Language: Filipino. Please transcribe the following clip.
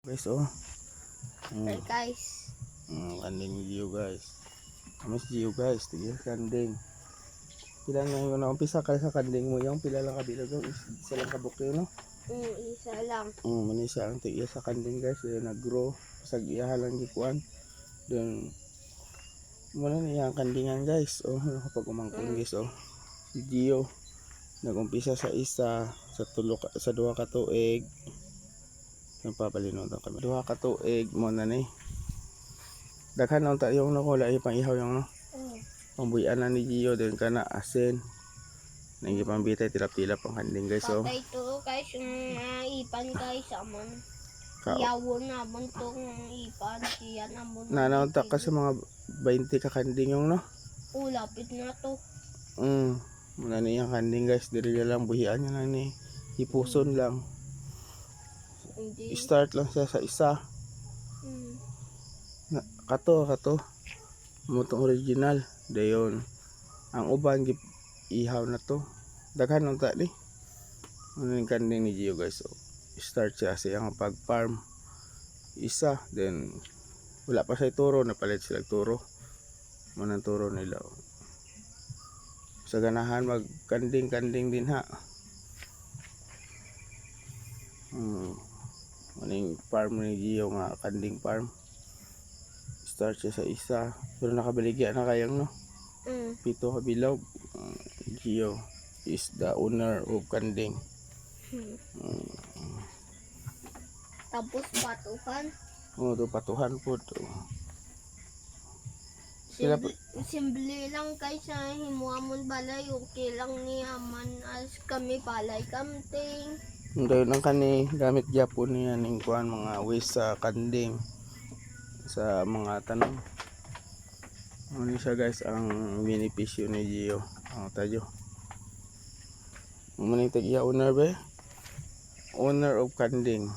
Guys, oh. Hey guys. Kanding ni Gio, guys. Amas Gio, guys. Tigil kanding. Pila na yung naumpisa ka sa kanding mo. Yung pila lang kabilog. Isa lang kabukyo, no? Isa lang. Manisa ang tigil sa kanding, guys. Nag-grow. Pasag iyahalang gikuan. Doon. Muna niya ang kandingan, guys. Oh, kapag umangkong, guys, oh. Si Gio. Nag-umpisa sa isa. Sa duha ka tuig. Napapalinutan kami. Duha ka tuig mo na ni. Daghan na tayo yung nakula yung pang ihaw yung no. Pambuyan na ni Gio din ka na asin. Nang ipambitay tilap-tilap ang kanding, guys. So, patay to guys yung ipan guys amon. Yawon na amon tong ipan. Siya na amon. Nanaunta ka sa mga 20 ka kanding yung no. Lapit na to. Muna niyang kanding, guys. Diri na lang buhian niya na ni. Ipuson lang. Hindi. Start lang siya sa isa. Kato mutong original dayon ang uban ihaw na to daghan nung tali ano yung kanding ni Gio, guys. So, start siya sa iyang pag farm isa, then wala pa sa turo, napalit sila turo manang turo nila sa ganahan mag kanding din ha. Ano yung farm ni Gio nga kanding farm. Start siya sa isa pero nakabaligya na kayang no. Pito kabilog. Gio is the owner of kanding. Tapos patuhan. To patuhan po to. Simple lang guys sa himuamon balay. Okay lang niyaman as kami balay kamting. Dayon ang kani gamit gyapon niya ning kuan mga waste sa kanding sa mga tanong. Ano siya, guys, ang benepisyo ni Gio. Tayo. Maning tag-iya owner ba? Owner of kanding.